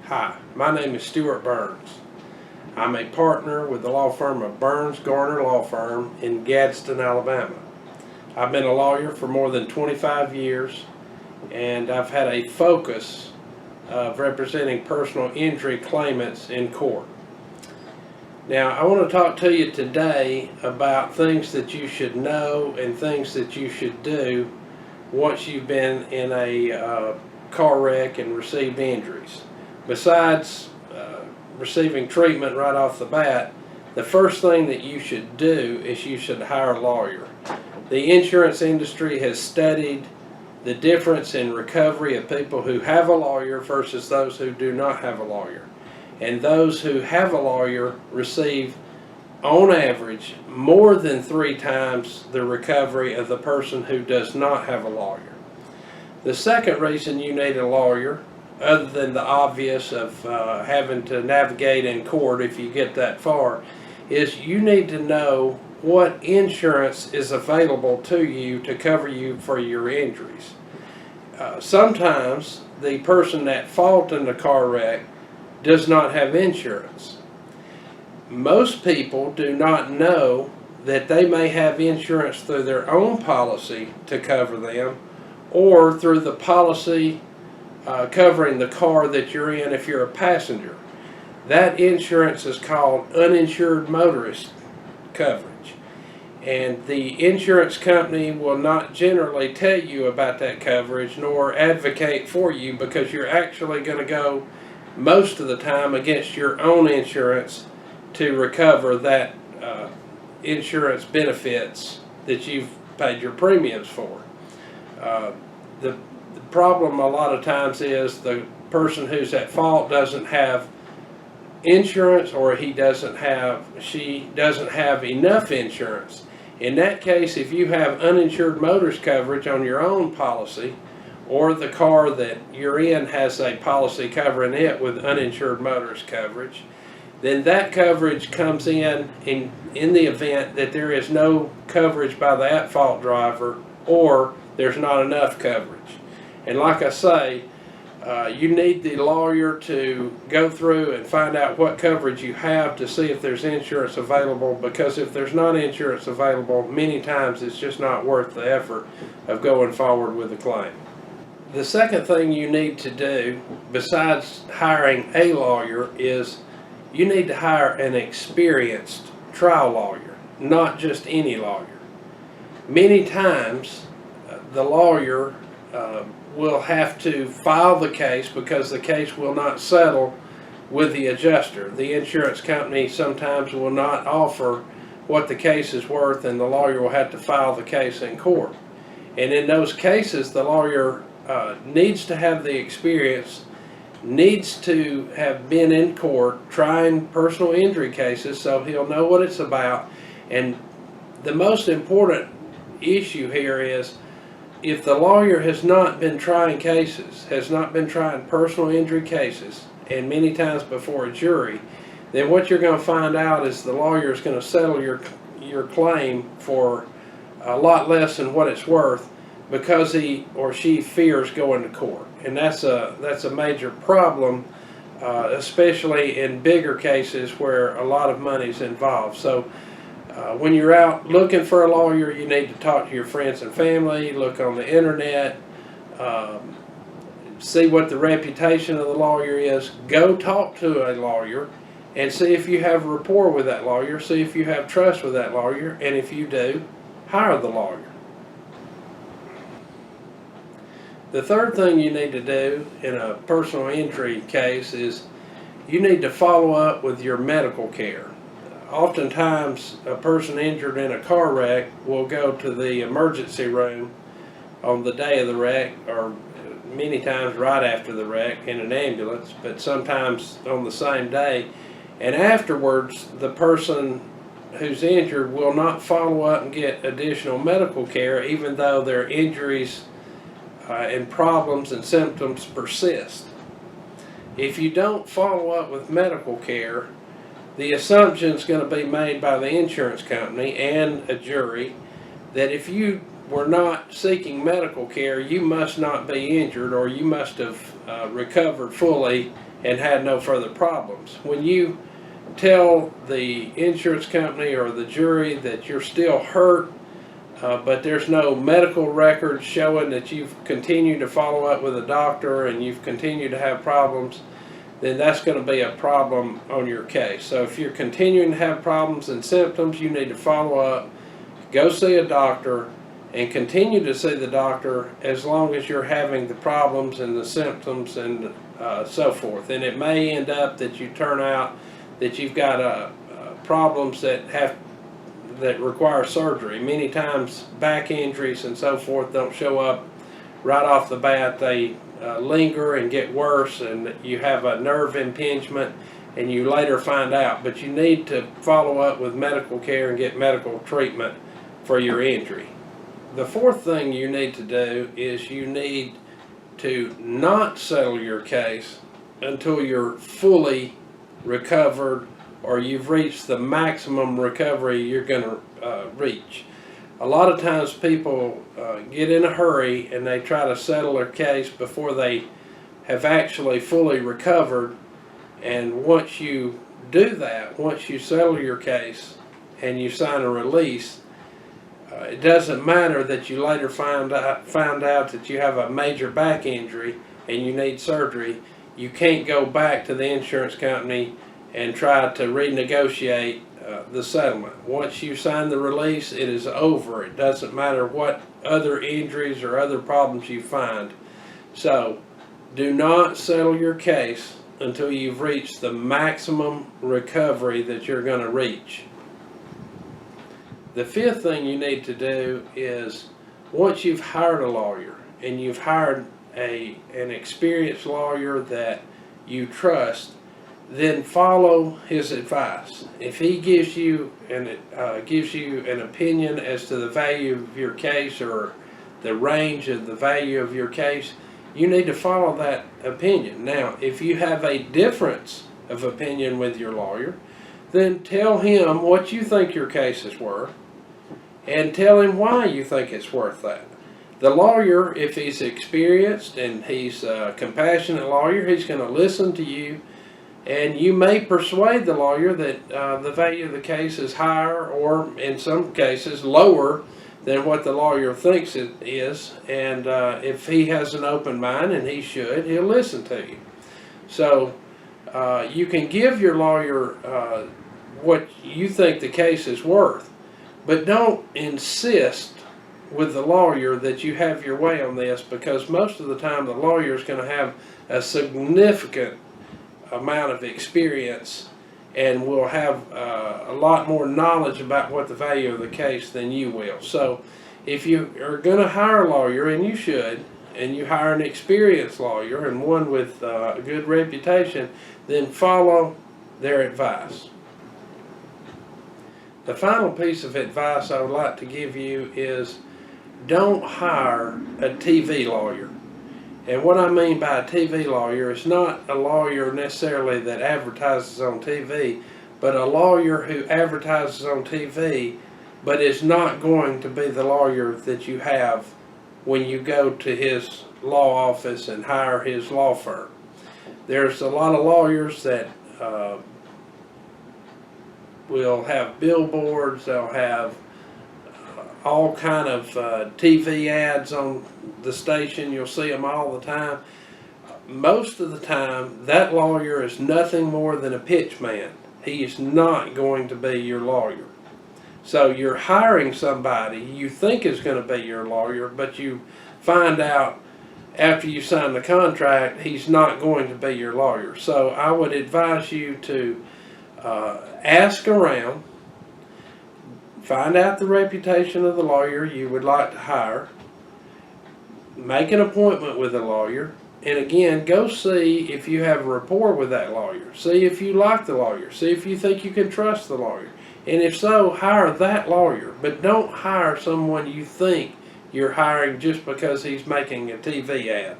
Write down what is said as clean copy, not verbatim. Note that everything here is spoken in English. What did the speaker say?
Hi, my name is Stewart Burns. I'm a partner with the law firm of Burns Garner Law Firm in Gadsden, Alabama. I've been a lawyer for more than 25 years, and I've had a focus of representing personal injury claimants in court. Now, I want to talk to you today about things that you should know and things that you should do once you've been in a car wreck and received injuries. Besides receiving treatment right off the bat, the first thing that you should do is you should hire a lawyer. The insurance industry has studied the difference in recovery of people who have a lawyer versus those who do not have a lawyer. And those who have a lawyer receive, on average, more than 3 times the recovery of the person who does not have a lawyer. The second reason you need a lawyer, other than the obvious of having to navigate in court if you get that far, is you need to know what insurance is available to you to cover you for your injuries. Sometimes the person at fault in the car wreck does not have insurance. Most people do not know that they may have insurance through their own policy to cover them, or through the policy covering the car that you're in if you're a passenger. That insurance is called uninsured motorist coverage. And the insurance company will not generally tell you about that coverage nor advocate for you, because you're actually going to go most of the time against your own insurance to recover that insurance benefits that you've paid your premiums for. The problem a lot of times is the person who's at fault doesn't have insurance, or she doesn't have enough insurance. In that case, if you have uninsured motorist coverage on your own policy, or the car that you're in has a policy covering it with uninsured motorist coverage, then that coverage comes in the event that there is no coverage by the at-fault driver, or there's not enough coverage. And like I say, you need the lawyer to go through and find out what coverage you have to see if there's insurance available, because if there's not insurance available, many times it's just not worth the effort of going forward with the claim. The second thing you need to do, besides hiring a lawyer, is you need to hire an experienced trial lawyer, not just any lawyer. Many times, the lawyer will have to file the case because the case will not settle with the adjuster. The insurance company sometimes will not offer what the case is worth, and the lawyer will have to file the case in court. And in those cases, the lawyer needs to have the experience, needs to have been in court trying personal injury cases, so he'll know what it's about. And the most important issue here is, if the lawyer has not been trying cases, has not been trying personal injury cases, and many times before a jury, then what you're going to find out is the lawyer is going to settle your claim for a lot less than what it's worth, because he or she fears going to court. And that's a major problem, especially in bigger cases where a lot of money is involved. So when you're out looking for a lawyer, you need to talk to your friends and family, look on the internet, see what the reputation of the lawyer is, go talk to a lawyer and see if you have rapport with that lawyer, see if you have trust with that lawyer, and if you do, hire the lawyer. The third thing you need to do in a personal injury case is you need to follow up with your medical care. Oftentimes, a person injured in a car wreck will go to the emergency room on the day of the wreck, or many times right after the wreck in an ambulance, but sometimes on the same day. And afterwards, the person who's injured will not follow up and get additional medical care, even though their injuries and problems and symptoms persist. If you don't follow up with medical care, the assumption is going to be made by the insurance company and a jury that if you were not seeking medical care, you must not be injured, or you must have recovered fully and had no further problems. When you tell the insurance company or the jury that you're still hurt, but there's no medical records showing that you've continued to follow up with a doctor and you've continued to have problems, then that's going to be a problem on your case. So if you're continuing to have problems and symptoms, you need to follow up, go see a doctor, and continue to see the doctor as long as you're having the problems and the symptoms and so forth. And it may end up that you turn out that you've got problems that require surgery. Many times back injuries and so forth don't show up right off the bat. They linger and get worse, and you have a nerve impingement and you later find out. But you need to follow up with medical care and get medical treatment for your injury. The fourth thing you need to do is you need to not settle your case until you're fully recovered or you've reached the maximum recovery you're going to reach. A lot of times people get in a hurry and they try to settle their case before they have actually fully recovered, and once you do that, once you settle your case and you sign a release, it doesn't matter that you later found out that you have a major back injury and you need surgery. You can't go back to the insurance company and try to renegotiate the settlement. Once you sign the release, it is over. It doesn't matter what other injuries or other problems you find. So do not settle your case until you've reached the maximum recovery that you're going to reach. The fifth thing you need to do is, once you've hired a lawyer and you've hired an experienced lawyer that you trust, then follow his advice. If he gives you an opinion as to the value of your case or the range of the value of your case, you need to follow that opinion. Now, if you have a difference of opinion with your lawyer, then tell him what you think your case is worth and tell him why you think it's worth that. The lawyer, if he's experienced and he's a compassionate lawyer, he's going to listen to you, and you may persuade the lawyer that the value of the case is higher, or in some cases lower than what the lawyer thinks it is. And if he has an open mind, and he should, he'll listen to you. So you can give your lawyer what you think the case is worth, but don't insist with the lawyer that you have your way on this, because most of the time the lawyer is going to have a significant amount of experience and will have a lot more knowledge about what the value of the case than you will. So if you are going to hire a lawyer, and you should, and you hire an experienced lawyer and one with a good reputation, then follow their advice. The final piece of advice I would like to give you is, don't hire a TV lawyer. And what I mean by a TV lawyer is not a lawyer necessarily that advertises on TV, but a lawyer who advertises on TV but is not going to be the lawyer that you have when you go to his law office and hire his law firm. There's a lot of lawyers that will have billboards, they'll have all kind of TV ads on the station. You'll see them all the time. Most of the time, that lawyer is nothing more than a pitch man. He is not going to be your lawyer. So you're hiring somebody you think is going to be your lawyer, but you find out after you sign the contract he's not going to be your lawyer. So I would advise you to ask around, find out the reputation of the lawyer you would like to hire, make an appointment with a lawyer, and again, go see if you have a rapport with that lawyer. See if you like the lawyer. See if you think you can trust the lawyer. And if so, hire that lawyer. But don't hire someone you think you're hiring just because he's making a TV ad.